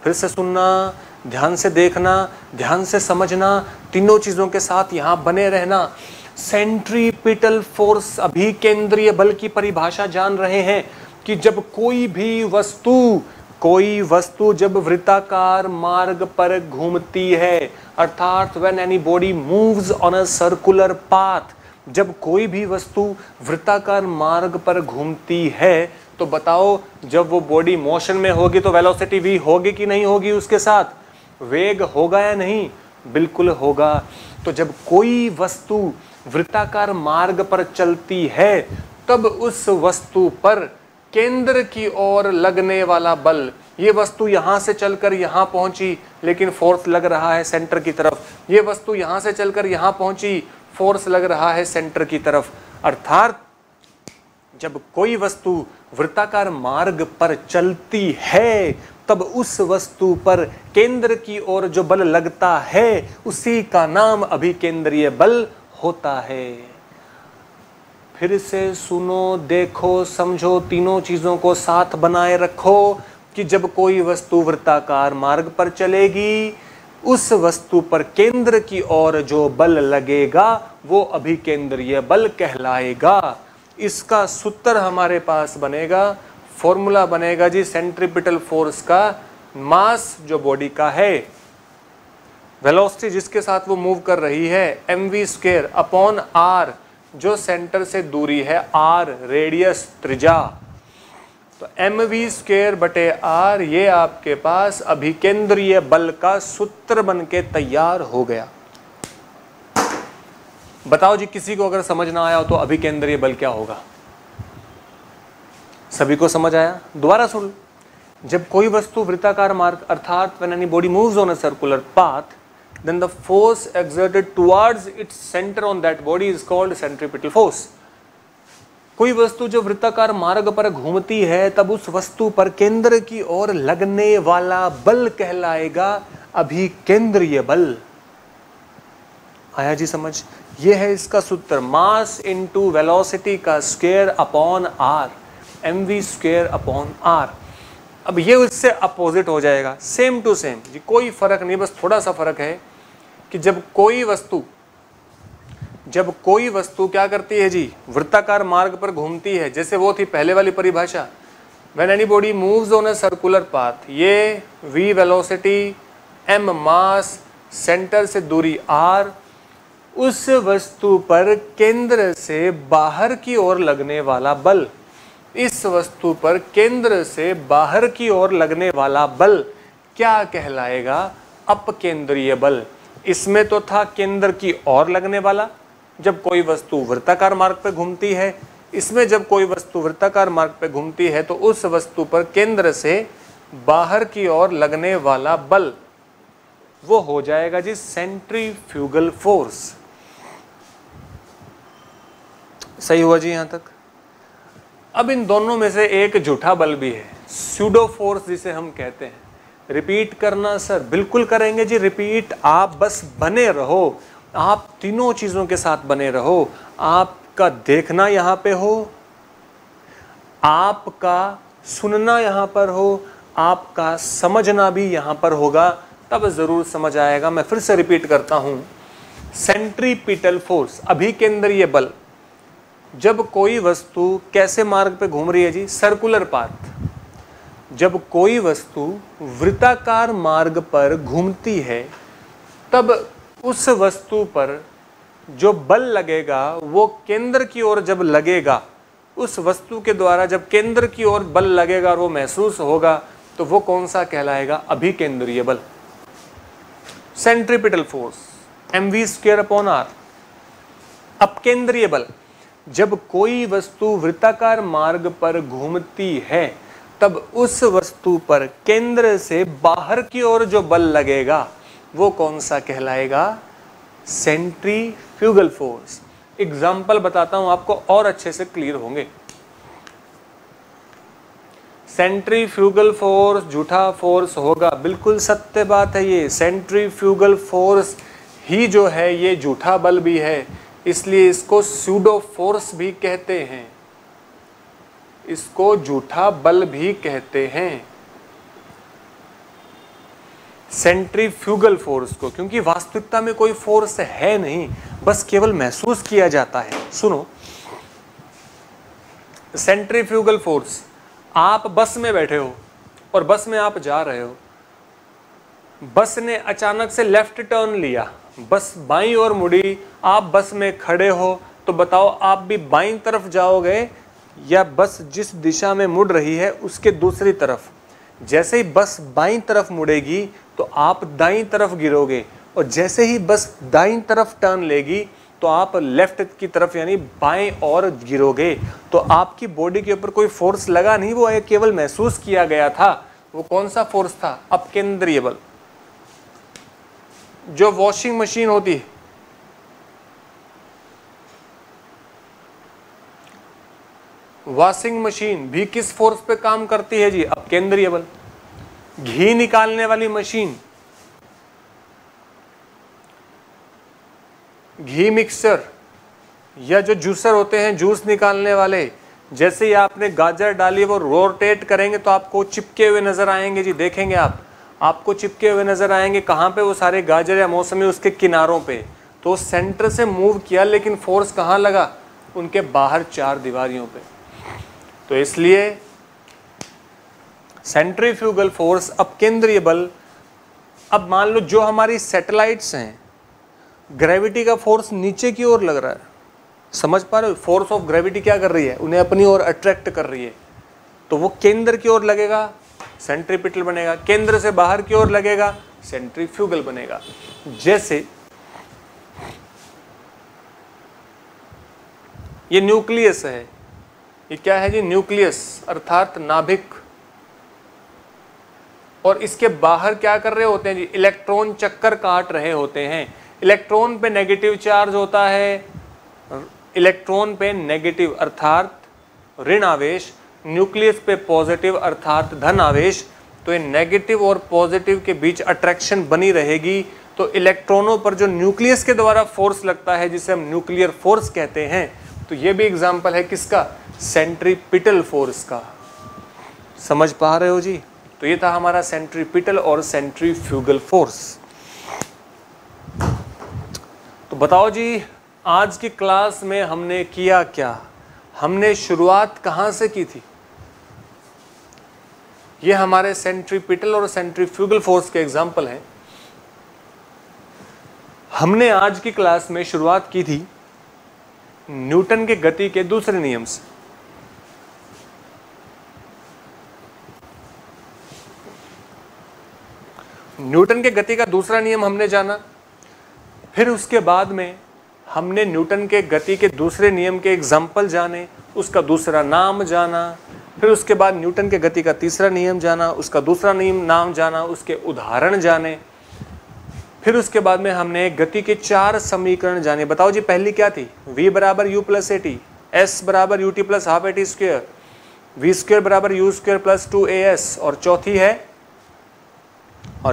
फिर से सुनना, ध्यान से देखना, ध्यान से समझना, तीनों चीजों के साथ यहां बने रहना। सेंट्रीपिटल फोर्स, अभिकेंद्रीय बल की परिभाषा जान रहे हैं कि जब कोई वस्तु जब वृत्ताकार मार्ग पर घूमती है, अर्थात when any body moves on a circular path, जब कोई भी वस्तु वृत्ताकार मार्ग पर घूमती है, तो बताओ जब वो बॉडी मोशन में होगी तो वेलोसिटी v होगी कि नहीं होगी? उसके साथ वेग होगा या नहीं? बिल्कुल होगा। तो जब कोई वस्तु वृत्ताकार मार्ग पर चलती है, तब उस वस्तु पर केंद्र की ओर लगने वाला बल, ये वस्तु यहां से चलकर यहां पहुंची लेकिन फोर्स लग रहा है सेंटर की तरफ, ये वस्तु यहां से चलकर यहां पहुंची, फोर्स लग रहा है सेंटर की तरफ। अर्थात जब कोई वस्तु वृत्ताकार मार्ग पर चलती है, तब उस वस्तु पर केंद्र की ओर जो बल लगता है, उसी का नाम अभिकेंद्रीय बल होता है। फिर से सुनो, देखो, समझो, तीनों चीजों को साथ बनाए रखो कि जब कोई वस्तु वृत्ताकार मार्ग पर चलेगी, उस वस्तु पर केंद्र की ओर जो बल लगेगा वो अभिकेंद्रीय बल कहलाएगा। इसका सूत्र हमारे पास बनेगा, फॉर्मूला बनेगा जी सेंट्रीपिटल फोर्स का। मास जो बॉडी का है, वेलोसिटी जिसके साथ वो मूव कर रही है, mv² अपॉन r, जो सेंटर से दूरी है r, रेडियस त्रिज्या, तो mv² बटे r ये आपके पास अभिकेंद्रीय बल का सूत्र बन के तैयार हो गया। बताओ जी, किसी को अगर समझ ना आया हो तो अभिकेंद्रीय बल क्या होगा? सभी को समझ आया? दोबारा सुन लो। जब कोई वस्तु वृत्ताकार मार्ग अर्थात when any body moves on a circular path, then the force exerted towards its center on that body is called centripetal force. कोई वस्तु जब वृत्ताकार मार्ग पर घूमती है तब उस वस्तु पर केंद्र की ओर लगने वाला बल कहलाएगा अभिकेंद्रीय बल। आया जी समझ? ये है इसका सूत्र, मास इनटू वेलोसिटी का square upon R, mv² upon R. अब ये उससे अपोजिट हो जाएगा, सेम टू सेम जी, कोई फर्क नहीं, बस थोड़ा सा फर्क है कि जब कोई वस्तु क्या करती है जी, वृत्ताकार मार्ग पर घूमती है, जैसे वो थी पहले वाली परिभाषा, when any body moves on a circular path, ये v वेलोसिटी, m मास, सेंटर से दूरी r, उस वस्तु पर केंद्र से बाहर की ओर लगने वाला बल, इस वस्तु पर केंद्र से बाहर की ओर लगने वाला बल क्या कहलाएगा? अपकेंद्रीय बल। इसमें तो था केंद्र की ओर लगने वाला जब कोई वस्तु वृत्ताकार मार्ग पर घूमती है, इसमें जब कोई वस्तु वृत्ताकार मार्ग पर घूमती है तो उस वस्तु पर केंद्र से बाहर की ओर लगने वाला बल वो हो जाएगा जी सेंट्रीफ्यूगल फोर्स। सही हुआ जी यहां तक? अब इन दोनों में से एक झूठा बल भी है, स्यूडो फोर्स जिसे हम कहते हैं। रिपीट करना सर? बिल्कुल करेंगे जी रिपीट, आप बस बने रहो, आप तीनों चीजों के साथ बने रहो। आपका देखना यहां पे हो, आपका सुनना यहां पर हो, आपका समझना भी यहां पर होगा, तब जरूर समझ आएगा। मैं फिर से रिपीट करता हूं, सेंट्रीपिटल फोर्स, अभिकेंद्रीय बल। जब कोई वस्तु कैसे मार्ग पे घूम रही है जी? Circular path. जब कोई वस्तु वृत्ताकार मार्ग पर घूमती है तब उस वस्तु पर जो बल लगेगा वो केंद्र की ओर जब लगेगा, उस वस्तु के द्वारा जब केंद्र की ओर बल लगेगा और वो महसूस होगा तो वो कौन सा कहलाएगा? अभिकेंद्रीय बल, centripetal force, mv² upon r। अपकेंद्रीय बल, जब कोई वस्तु वृत्ताकार मार्ग पर घूमती है तब उस वस्तु पर केंद्र से बाहर की ओर जो बल लगेगा वो कौन सा कहलाएगा? Centrifugal force. एग्जाम्पल बताता हूं आपको और अच्छे से क्लियर होंगे। सेंट्रीफ्यूगल फोर्स झूठा फोर्स होगा, बिल्कुल सत्य बात है ये। सेंट्रीफ्यूगल फोर्स ही जो है ये झूठा बल भी है, इसलिए इसको स्यूडो फोर्स भी कहते हैं, इसको झूठा बल भी कहते हैं, सेंट्रीफ्यूगल फोर्स को, क्योंकि वास्तविकता में कोई फोर्स है नहीं, बस केवल महसूस किया जाता है। सुनो, सेंट्रीफ्यूगल फोर्स, आप बस में बैठे हो और बस में आप जा रहे हो, बस ने अचानक से लेफ्ट टर्न लिया, बस बाईं ओर मुड़ी, आप बस में खड़े हो, तो बताओ आप भी बाईं तरफ जाओगे या बस जिस दिशा में मुड़ रही है उसके दूसरी तरफ? जैसे ही बस बाईं तरफ मुड़ेगी तो आप दाईं तरफ गिरोगे, और जैसे ही बस दाईं तरफ टर्न लेगी तो आप लेफ्ट की तरफ यानी बाएं ओर गिरोगे। तो आपकी बॉडी के ऊपर कोई फोर्स लगा नहीं, वो केवल महसूस किया गया था। वो कौन सा फोर्स था? अपकेंद्रीय बल। जो वॉशिंग मशीन होती है, वॉशिंग मशीन भी किस फोर्स पे काम करती है जी? अपकेंद्रीय बल। घी निकालने वाली मशीन, घी मिक्सर या जो जूसर होते हैं जूस निकालने वाले, जैसे ही आपने गाजर डाली वो रोटेट करेंगे तो आपको चिपके हुए नजर आएंगे जी, देखेंगे आपको चिपके हुए नजर आएंगे। कहाँ पे? वो सारे गाजर या मौसमी उसके किनारों पे। तो सेंटर से मूव किया लेकिन फोर्स कहाँ लगा? उनके बाहर चार दीवारियों पे। तो इसलिए सेंट्रीफ्यूगल फोर्स अपकेंद्रीय बल। अब मान लो जो हमारी सैटेलाइट्स हैं, ग्रेविटी का फोर्स नीचे की ओर लग रहा है, समझ पा रहे हो? फोर्स ऑफ ग्रेविटी क्या कर रही है? उन्हें अपनी ओर अट्रैक्ट कर रही है। तो वो केंद्र की ओर लगेगा, सेंट्रीपिटल बनेगा। केंद्र से बाहर की ओर लगेगा, सेंट्रीफ्यूगल बनेगा। जैसे ये न्यूक्लियस है, ये क्या है जी? न्यूक्लियस अर्थात नाभिक। और इसके बाहर क्या कर रहे होते हैं जी? इलेक्ट्रॉन चक्कर काट रहे होते हैं। इलेक्ट्रॉन पे नेगेटिव चार्ज होता है, इलेक्ट्रॉन पे नेगेटिव अर्थात ऋण आवेश, न्यूक्लियस पे पॉजिटिव अर्थात धन आवेश। तो ये नेगेटिव और पॉजिटिव के बीच अट्रैक्शन बनी रहेगी। तो इलेक्ट्रॉनों पर जो न्यूक्लियस के द्वारा फोर्स लगता है, जिसे हम न्यूक्लियर फोर्स कहते हैं, तो ये भी एग्जाम्पल है किसका? सेंट्रीपिटल फोर्स का। समझ पा रहे हो जी? तो ये था हमारा सेंट्रीपिटल और सेंट्रीफ्यूगल फोर्स। तो बताओ जी, आज की क्लास में हमने किया क्या? हमने शुरुआत कहां से की थी? ये हमारे सेंट्रीपिटल और सेंट्रीफ्यूगल फोर्स के एग्जाम्पल हैं। हमने आज की क्लास में शुरुआत की थी न्यूटन के गति के दूसरे नियम से। न्यूटन के गति का दूसरा नियम हमने जाना। फिर उसके बाद में हमने न्यूटन के गति के दूसरे नियम के एग्जाम्पल जाने, उसका दूसरा नाम जाना। फिर उसके बाद न्यूटन के गति का तीसरा नियम जाना, उसका दूसरा नियम नाम जाना, उसके उदाहरण जाने। फिर उसके बाद में हमने गति के 4 समीकरण जाने। बताओ जी, पहली क्या थी? v बराबर यू प्लस AT, s बराबर UT plus half AT square, v square बराबर यू स्क्वायर प्लस 2AS। और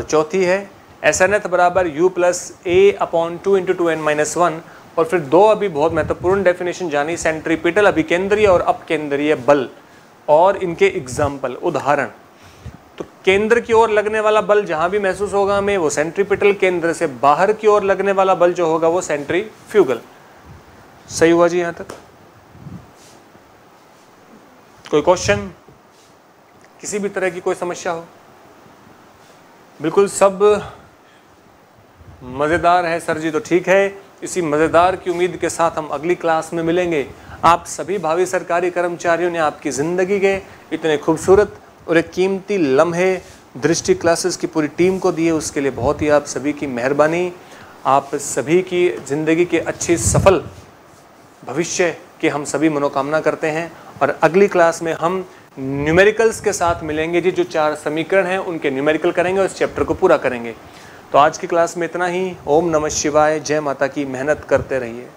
चौथी है SNF बराबर u प्लस A/2 × 2n-1। और फिर दो अभी बहुत महत्वपूर्ण डेफिनेशन जानी, सेंट्रीपिटल अभिकेंद्रीय और अपकेंद्रीय बल और इनके एग्जाम्पल, उदाहरण। तो केंद्र की ओर लगने वाला बल जहां भी महसूस होगा हमें, वो सेंट्रीपिटल। केंद्र से बाहर की ओर लगने वाला बल जो होगा वो सेंट्रीफ्यूगल। सही हुआ जी? यहां तक कोई क्वेश्चन, किसी भी तरह की कोई समस्या हो? बिल्कुल सब मजेदार है सर जी, तो ठीक है। इसी मजेदार की उम्मीद के साथ हम अगली क्लास में मिलेंगे। आप सभी भावी सरकारी कर्मचारियों ने आपकी जिंदगी के इतने खूबसूरत और एक कीमती लम्हे दृष्टि क्लासेस की पूरी टीम को दिए, उसके लिए बहुत ही आप सभी की मेहरबानी। आप सभी की जिंदगी के अच्छी सफल भविष्य की हम सभी मनोकामना करते हैं। और अगली क्लास में हम न्यूमेरिकल्स के साथ मिलेंगे जी। जो 4 समीकरण हैं उनके न्यूमेरिकल करेंगे और इस चैप्टर को पूरा करेंगे। तो आज की क्लास में इतना ही। ओम नमः शिवाय, जय माता की। मेहनत करते रहिए।